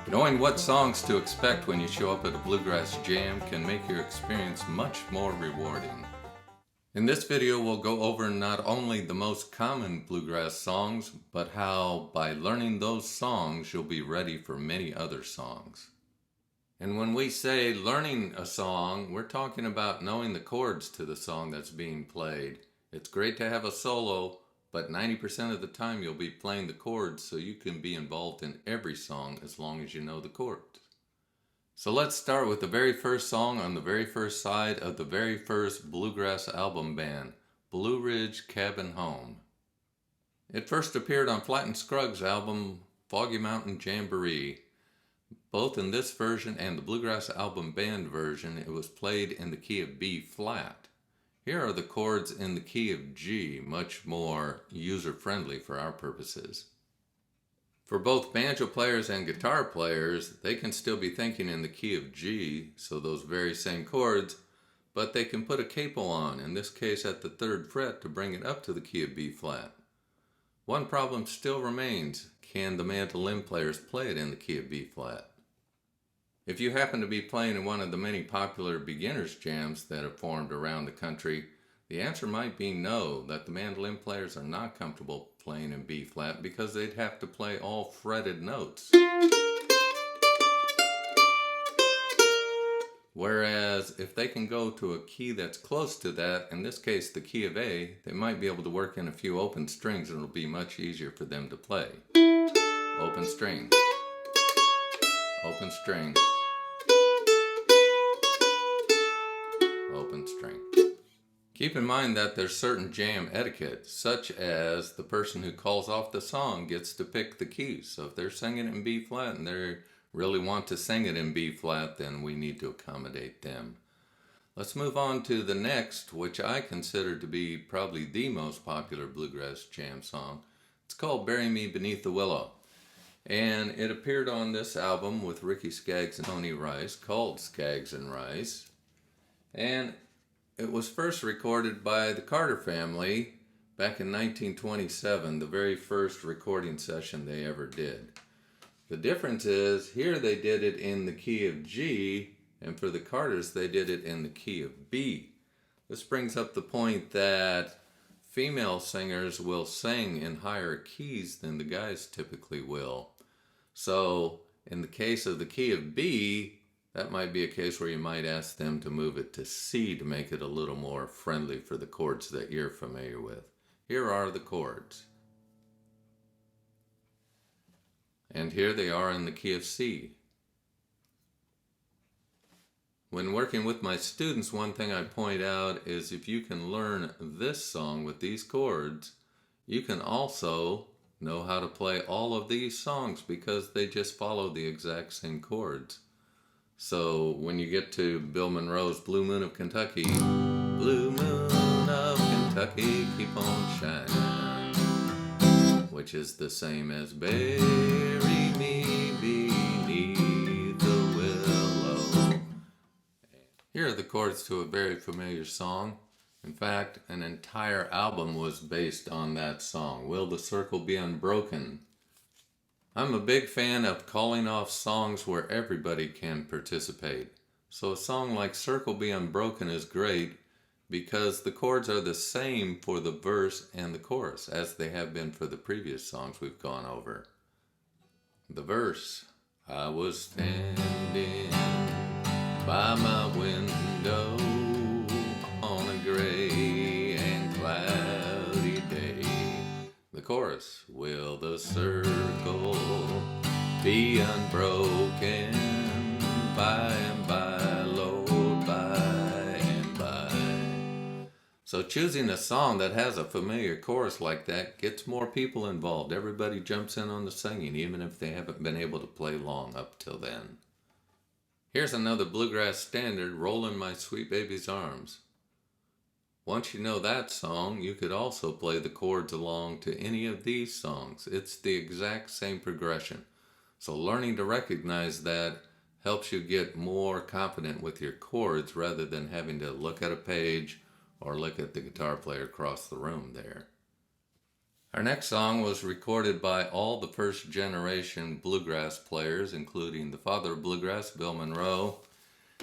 Knowing what songs to expect when you show up at a Bluegrass Jam can make your experience much more rewarding. In this video, we'll go over not only the most common bluegrass songs, but how by learning those songs, you'll be ready for many other songs. And when we say learning a song, we're talking about knowing the chords to the song that's being played. It's great to have a solo, but 90% of the time you'll be playing the chords so you can be involved in every song as long as you know the chords. So let's start with the very first song on the very first side of the very first bluegrass album band, Blue Ridge Cabin Home. It first appeared on Flatt and Scruggs' album Foggy Mountain Jamboree. Both in this version and the Bluegrass Album Band version, it was played in the key of B flat. Here are the chords in the key of G, much more user-friendly for our purposes. For both banjo players and guitar players, they can still be thinking in the key of G, so those very same chords, but they can put a capo on, in this case at the 3rd fret, to bring it up to the key of B flat. One problem still remains: can the mandolin players play it in the key of B flat? If you happen to be playing in one of the many popular beginners jams that have formed around the country, the answer might be no, that the mandolin players are not comfortable playing in B flat because they'd have to play all fretted notes. Whereas if they can go to a key that's close to that, in this case the key of A, they might be able to work in a few open strings and it'll be much easier for them to play. Open string, open string, open string. Keep in mind that there's certain jam etiquette, such as the person who calls off the song gets to pick the keys. So if they're singing it in B flat and they really want to sing it in B flat, then we need to accommodate them. Let's move on to the next, which I consider to be probably the most popular bluegrass jam song. It's called Bury Me Beneath the Willow. And it appeared on this album with Ricky Skaggs and Tony Rice, called Skaggs and Rice. And it was first recorded by the Carter family back in 1927, the very first recording session they ever did. The difference is, here they did it in the key of G, and for the Carters they did it in the key of B. This brings up the point that female singers will sing in higher keys than the guys typically will. So in the case of the key of B, that might be a case where you might ask them to move it to C to make it a little more friendly for the chords that you're familiar with. Here are the chords. And here they are in the key of C. When working with my students, one thing I point out is if you can learn this song with these chords, you can also know how to play all of these songs because they just follow the exact same chords. So when you get to Bill Monroe's Blue Moon of Kentucky, Blue Moon of Kentucky, keep on shining, which is the same as Bury Me Beneath the Willow. Here are the chords to a very familiar song. In fact, an entire album was based on that song, Will the Circle Be Unbroken? I'm a big fan of calling off songs where everybody can participate. So a song like Circle Be Unbroken is great because the chords are the same for the verse and the chorus as they have been for the previous songs we've gone over. The verse: I was standing by my window on a gray and cloudy day. The chorus: will the circle be unbroken by and by, Lord, by and by. So choosing a song that has a familiar chorus like that gets more people involved. Everybody jumps in on the singing, even if they haven't been able to play long up till then. Here's another bluegrass standard, Rollin' My Sweet Baby's Arms. Once you know that song, you could also play the chords along to any of these songs. It's the exact same progression. So learning to recognize that helps you get more confident with your chords rather than having to look at a page or look at the guitar player across the room there. Our next song was recorded by all the first generation bluegrass players, including the father of bluegrass, Bill Monroe.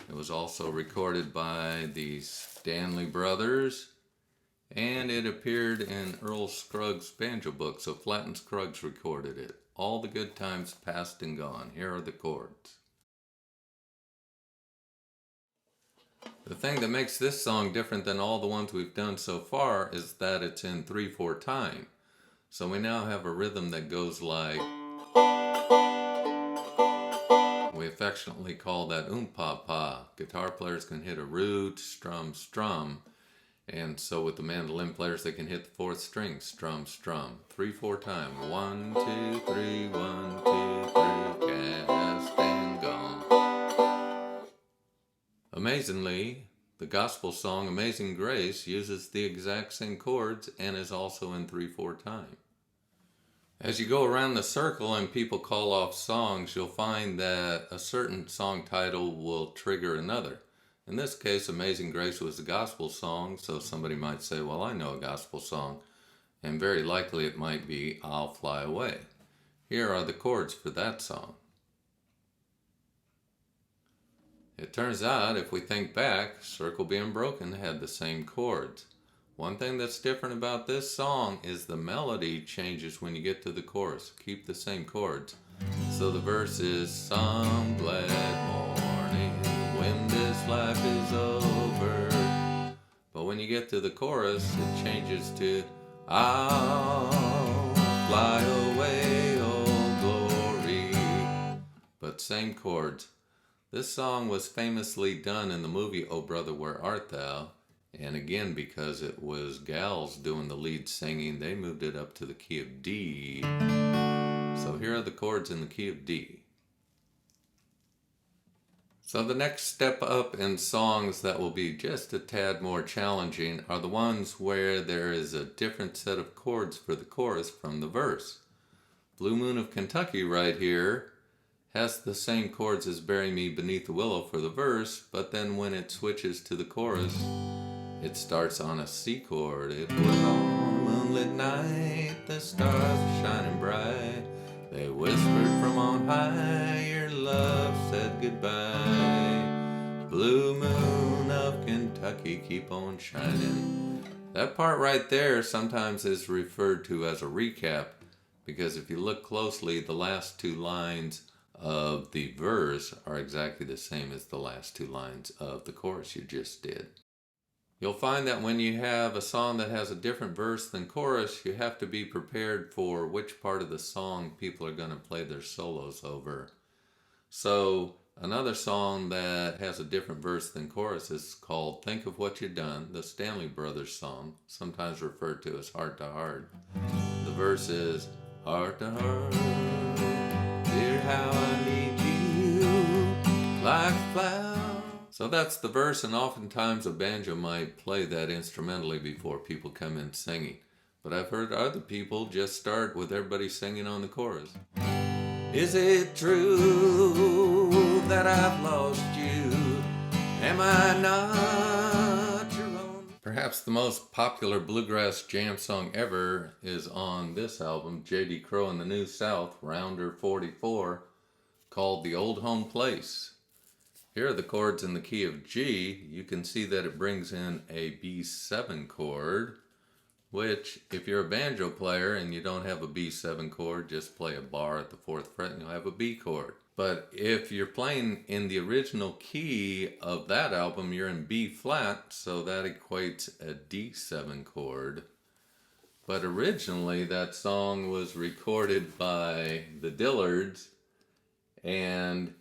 It was also recorded by the Stanley Brothers, and it appeared in Earl Scruggs' banjo book, so Flatt and Scruggs recorded it. All the good times past and gone. Here are the chords. The thing that makes this song different than all the ones we've done so far is that it's in 3/4 time. So we now have a rhythm that goes like, we affectionately call that pa. Guitar players can hit a root, strum, and so with the mandolin players they can hit the 4th string, strum, 3/4 time. 1, 2, 3, 1, 2, 3, cast and gone. Amazingly, the gospel song Amazing Grace uses the exact same chords and is also in 3/4 time. As you go around the circle and people call off songs, you'll find that a certain song title will trigger another. In this case, Amazing Grace was a gospel song, so somebody might say, well, I know a gospel song, and very likely it might be I'll Fly Away. Here are the chords for that song. It turns out, if we think back, Circle Being Broken had the same chords. One thing that's different about this song is the melody changes when you get to the chorus. Keep the same chords. So the verse is, some glad morning when this life is over. But when you get to the chorus, it changes to, I'll fly away, oh glory. But same chords. This song was famously done in the movie Oh Brother, Where Art Thou? And again, because it was gals doing the lead singing, they moved it up to the key of D. So here are the chords in the key of D. So the next step up in songs that will be just a tad more challenging are the ones where there is a different set of chords for the chorus from the verse. Blue Moon of Kentucky right here has the same chords as Bury Me Beneath the Willow for the verse, but then when it switches to the chorus, it starts on a C chord. It was on a moonlit night, the stars were shining bright. They whispered from on high, your love said goodbye. Blue moon of Kentucky, keep on shining. That part right there sometimes is referred to as a recap, because if you look closely, the last 2 lines of the verse are exactly the same as the last 2 lines of the chorus you just did. You'll find that when you have a song that has a different verse than chorus, you have to be prepared for which part of the song people are going to play their solos over. So another song that has a different verse than chorus is called Think of What You've Done, the Stanley Brothers song, sometimes referred to as Heart to Heart. The verse is, heart to heart, dear, how I need you, like a flower. So that's the verse, and oftentimes a banjo might play that instrumentally before people come in singing. But I've heard other people just start with everybody singing on the chorus. Is it true that I've lost you? Am I not your own? Perhaps the most popular bluegrass jam song ever is on this album, J.D. Crowe and the New South, Rounder 44, called The Old Home Place. Here are the chords in the key of G. You can see that it brings in a B7 chord, which if you're a banjo player and you don't have a B7 chord, just play a bar at the 4th fret and you'll have a B chord. But if you're playing in the original key of that album, you're in B flat, so that equates a D7 chord. But originally that song was recorded by the Dillards, and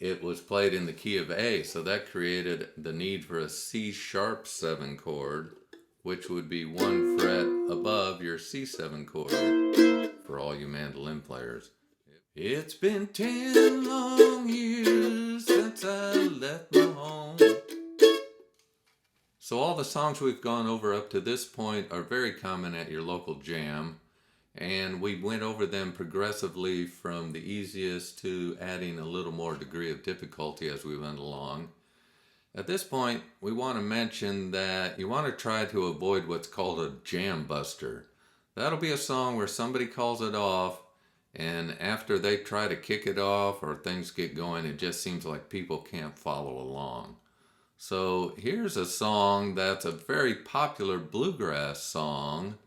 it was played in the key of A, so that created the need for a C-sharp 7 chord, which would be 1 fret above your C7 chord for all you mandolin players. It's been 10 long years since I left my home. So all the songs we've gone over up to this point are very common at your local jam, and we went over them progressively from the easiest to adding a little more degree of difficulty as we went along. At this point, we want to mention that you want to try to avoid what's called a jam buster. That'll be a song where somebody calls it off, and after they try to kick it off or things get going, it just seems like people can't follow along. So here's a song that's a very popular bluegrass song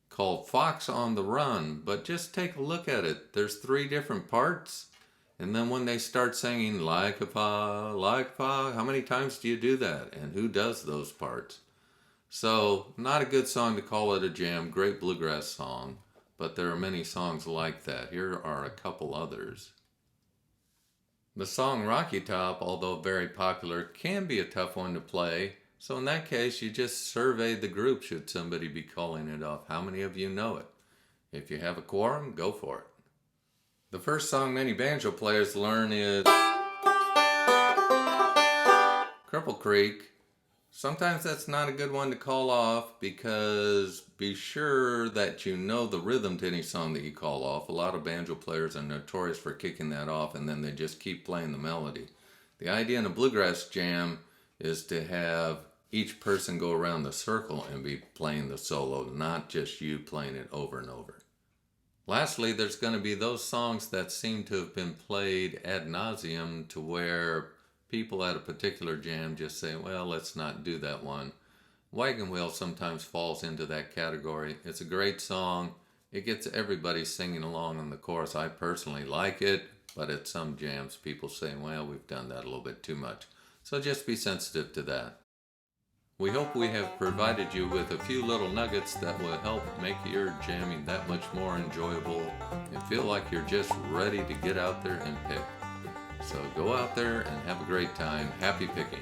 called Fox on the Run, but just take a look at it. There's 3 different parts, and then when they start singing like a fa, how many times do you do that? And who does those parts? So, not a good song to call it a jam. Great bluegrass song, but there are many songs like that. Here are a couple others. The song Rocky Top, although very popular, can be a tough one to play. So in that case, you just survey the group should somebody be calling it off. How many of you know it? If you have a quorum, go for it. The first song many banjo players learn is Cripple Creek. Sometimes that's not a good one to call off because be sure that you know the rhythm to any song that you call off. A lot of banjo players are notorious for kicking that off and then they just keep playing the melody. The idea in a bluegrass jam is to have each person go around the circle and be playing the solo, not just you playing it over and over. Lastly, there's going to be those songs that seem to have been played ad nauseum to where people at a particular jam just say, well, let's not do that one. Wagon Wheel sometimes falls into that category. It's a great song. It gets everybody singing along on the chorus. I personally like it, but at some jams people say, well, we've done that a little bit too much. So just be sensitive to that. We hope we have provided you with a few little nuggets that will help make your jamming that much more enjoyable and feel like you're just ready to get out there and pick. So go out there and have a great time. Happy picking.